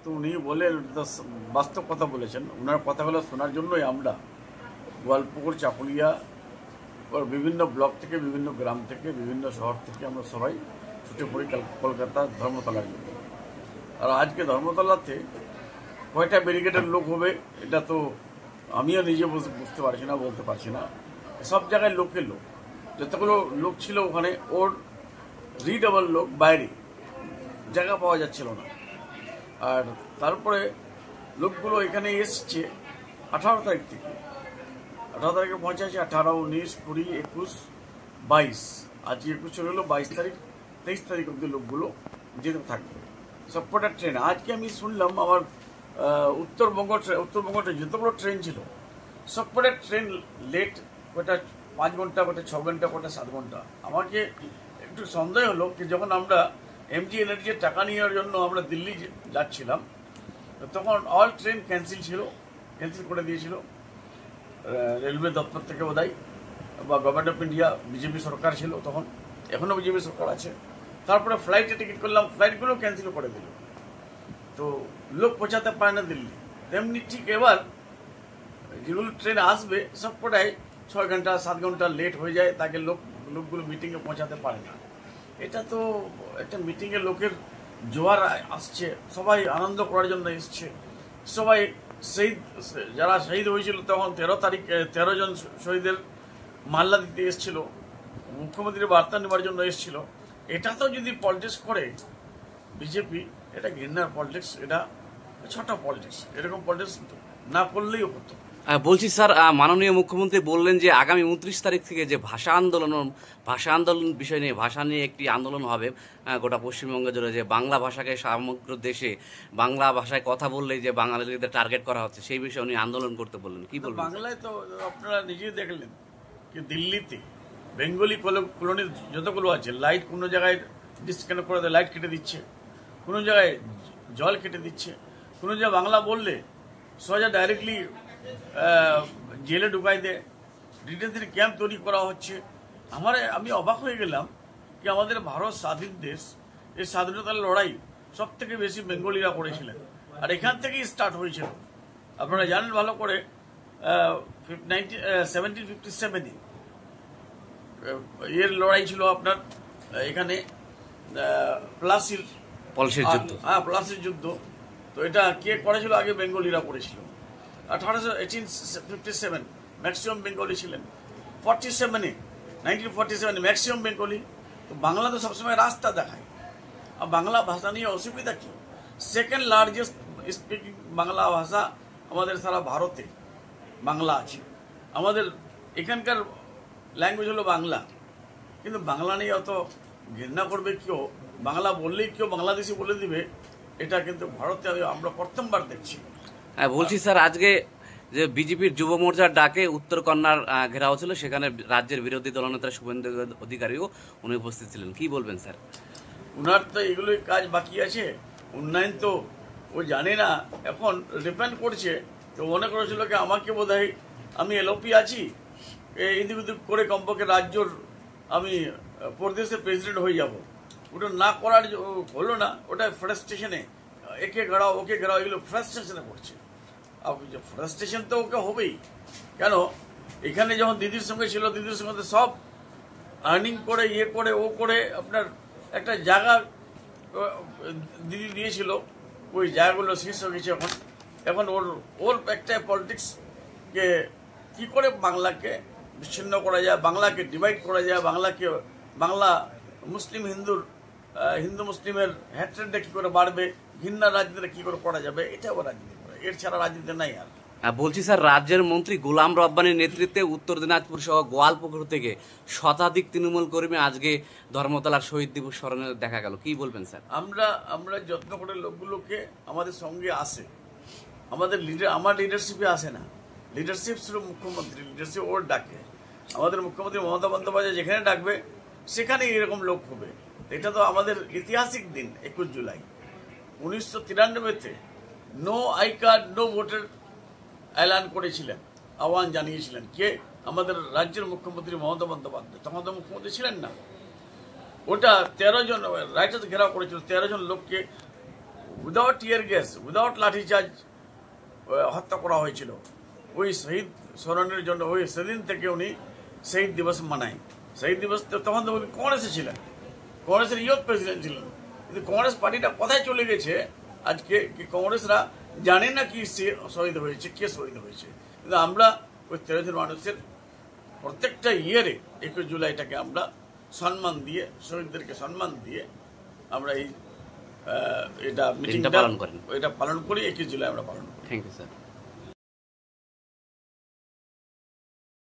তো উনি বলেন বাস্তব কথা বলেছেন। ওনার কথাগুলো শোনার জন্যই আমরা গোয়ালপুকুর, চাকুলিয়া, বিভিন্ন ব্লক থেকে, বিভিন্ন গ্রাম থেকে, বিভিন্ন শহর থেকে আমরা সবাই ছুটে পড়ি কলকাতা ধর্মতলার জন্য। আর আজকে ধর্মতলাতে কয়টা ব্যারিকেডের লোক হবে এটা তো আমিও নিজে বুঝতে পারছি না, বলতে পারছি না। সব জায়গায় লোকের লোক, যতগুলো লোক ছিল ওখানে ওর রিডাবল লোক, বাইরে জায়গা পাওয়া যাচ্ছিল না। আর তারপরে লোকগুলো এখানে এসছে 18 তারিখ থেকে, 18 তারিখে পৌঁছাচ্ছে, 18, 19, 20, 21, 22, আজকে 21 চলে গেলো, 22 তারিখ, 23 তারিখ অব্দি লোকগুলো যেতে থাকবে সবকটা ট্রেন। আজকে আমি শুনলাম আমার উত্তরবঙ্গ যতগুলো ট্রেন ছিল সবকটা ট্রেন লেট, কটা 5 ঘন্টা, কটা 6 ঘন্টা, কটা 7 ঘন্টা। আমাকে একটু সন্দেহ হলো কি যখন আমরা এমজি এনার্জির টাকা নেওয়ার জন্য আমরা দিল্লি যাচ্ছিলাম তখন অল ট্রেন ক্যান্সেল করে দিয়েছিল রেলওয়ে দপ্তর থেকে বোধহয়, বা গভর্নমেন্ট অফ ইন্ডিয়া, বিজেপি সরকার ছিল তখন, এখনও বিজেপি সরকার আছে। তারপরে ফ্লাইটে টিকিট করলাম, ফ্লাইটগুলো ক্যান্সেল করে দিল, তো লোক পৌঁছাতে পারে না দিল্লি। তেমনি ঠিক এবার যেগুলো ট্রেন আসবে সবকটাই 6 ঘন্টা 7 ঘন্টা লেট হয়ে যায়, তাকে লোকগুলো মিটিংয়ে পৌঁছাতে পারে না। এটা তো একটা মিটিংয়ে লোকের জোয়ার আসছে, সবাই আনন্দ করার জন্য এসছে, সবাই যারা শহীদ হয়েছিল তখন 13 জন শহীদের মাল্লা দিতে এসেছিল, মুখ্যমন্ত্রীর বার্তা নেওয়ার জন্য এসেছিল। এটা তো যদি পলিটিক্স করে বিজেপি, এটা ঘৃণার পলিটিক্স, এটা ছোটা পলিটিক্স। এরকম পলিটিক্স না করলেই হতো। বলছি স্যার, মাননীয় মুখ্যমন্ত্রী বললেন যে আগামী 29 তারিখ থেকে যে ভাষা আন্দোলন বিষয় নিয়ে, ভাষা নিয়ে একটি আন্দোলন হবে গোটা পশ্চিমবঙ্গ জুড়ে, যে বাংলা ভাষাকে সমগ্র দেশে বাংলা ভাষায় কথা বললেই যে বাঙালিদের টার্গেট করা হচ্ছে, সেই বিষয়ে উনি আন্দোলন করতে বললেন। কি বলবেন? বাংলায় তো আপনারা নিজেই দেখলেন কি দিল্লিতে বেঙ্গলি কলোনি যতগুলো আছে, লাইট কোনো জায়গায় ডিসকানেক্ট করে দেয়, লাইট কেটে দিচ্ছে, কোনো জায়গায় জল কেটে দিচ্ছে, কোনো জায়গায় বাংলা বললে সোজা ডাইরেক্টলি জেলে ঢুকাই দেয়, ডিটেনশন ক্যাম্প তৈরি করা হচ্ছে। আমি অবাক হয়ে গেলাম কি আমাদের ভারত স্বাধীন দেশ, এই স্বাধীনতার লড়াই সব থেকে বেশি বেঙ্গলিরা করেছিলেন, আর এখান থেকেই স্টার্ট হয়েছিল। আপনারা জানেন ভালো করে 1757 এর লড়াই ছিল আপনার এখানে প্লাসির যুদ্ধ। তো এটা কে করেছিল? আগে বেঙ্গলিরা করেছিল। 1857 ম্যাক্সিমাম বেঙ্গলি ছিলেন। 1947 ম্যাক্সিমাম বেঙ্গলি। তো বাংলা তো সবসময় রাস্তা দেখায়। আর বাংলা ভাষা নিয়ে অসুবিধা কি? সেকেন্ড লার্জেস্ট স্পিকিং বাংলা ভাষা আমাদের সারা ভারতে বাংলা আছে। আমাদের এখানকার ল্যাঙ্গুয়েজ হলো বাংলা, কিন্তু বাংলা নিয়ে অত ঘৃণা করবে কেউ, বাংলা বললেই কেউ বাংলাদেশি বলে দিবে, এটা কিন্তু ভারতে আমরা প্রথমবার দেখছি। হ্যাঁ, বলছি স্যার, আজকে যে বিজেপির যুব মোর্চার ডাকে উত্তরকন্যার ঘেরাও ছিল, সেখানে রাজ্যের বিরোধী দলনেতা শুভেন্দু অধিকারীও উনি উপস্থিত ছিলেন। কি বলবেন স্যার? ওনার তো এগুলোই কাজ বাকি আছে, উন্নয়ন তো ও জানে না, এখন ডিপেন্ড করছে। তো মনে করেছিল কি আমাকে বোধহয় আমি এলওপি আছি, এদিক ওদিক করে কমপক্ষে রাজ্যর আমি প্রদেশের প্রেসিডেন্ট হয়ে যাব। ওটা না করার হলো না, ওটা ফ্রাস্ট্রেশনে একে ঘেরাও ওকে ঘেরাও, এগুলো ফ্রাস্ট্রেশনে করছে। আর ফ্রাস্ট্রেশন তো ওকে হবেই, কেন এখানে যখন দিদির সঙ্গে ছিল, দিদির সঙ্গে সব আর্নিং করে করে ও করে আপনার একটা জায়গা দিদি দিয়েছিল, ওই জায়গাগুলো শেষ হয়ে গেছে। এখন ওর একটা পলিটিক্সকে কি করে বাংলাকে বিচ্ছিন্ন করা যায়, বাংলাকে ডিভাইড করা যায়, বাংলা মুসলিম হিন্দু মুসলিমের হ্যাট্রেডটা কি করে বাড়বে, ঘৃণা রাজনীতিটা কি করে করা যাবে, এটা ও রাজনীতি করে, এর ছাড়া রাজনীতি নাই। আর বলছি স্যার, রাজ্যের মন্ত্রী গোলাম রব্বানির নেতৃত্বে উত্তর দিনাজপুর সহ গোয়ালপুকুর থেকে শতাধিক তৃণমূল কর্মী আজকে ধর্মতলার শহীদ দিবস স্মরণে দেখা গেল। কি বলবেন স্যার? আমরা যত্ন করে লোকগুলোকে আমাদের সঙ্গে আসে, আমার লিডারশিপে আসে না, লিডারশিপ ছিল মুখ্যমন্ত্রী, লিডারশিপ ওর ডাকে। আমাদের মুখ্যমন্ত্রী মমতা বন্দ্যোপাধ্যায় যেখানে ডাকবে সেখানে এরকম লোক হবে। এটা তো আমাদের ঐতিহাসিক দিন 21 জুলাই 1993-তে নো আই কার্ড নো ভোটের এলান করেছিলেন, আহ্বান জানিয়েছিলেন কে? আমাদের রাজ্যের মুখ্যমন্ত্রী মমতা বন্দ্যোপাধ্যায়। তখন তো মুখ্যমন্ত্রী ছিলেন না। ওটা 13 জন রাইটার্স ঘেরাও করেছিল, 13 জন লোককে উইদাউট টিয়ার গ্যাস, উইদাউট লাঠিচার্জ হত্যা করা হয়েছিল। ওই শহীদ স্মরণের জন্য ওই সেদিন থেকে উনি শহীদ দিবস মানায়। শহীদ দিবস তখন তো উনি কংগ্রেসে ছিলেন, কংগ্রেসের ইয়ুথ প্রেসিডেন্ট ছিলেন, কিন্তু কংগ্রেস পার্টিটা কোথায় চলে গেছে আজকে, কি কংগ্রেসরা জানে না কি সে শহীদ হয়েছে, কে শহীদ হয়েছে। কিন্তু আমরা ওই 13 জন মানুষের প্রত্যেকটা ইয়ারে 21 জুলাইটাকে আমরা সম্মান দিয়ে, শহীদদেরকে সম্মান দিয়ে আমরা এই এটা মিটিংটা পালন করেন। এটা পালন করি, 21 জুলাই আমরা পালন করি। Thank you sir.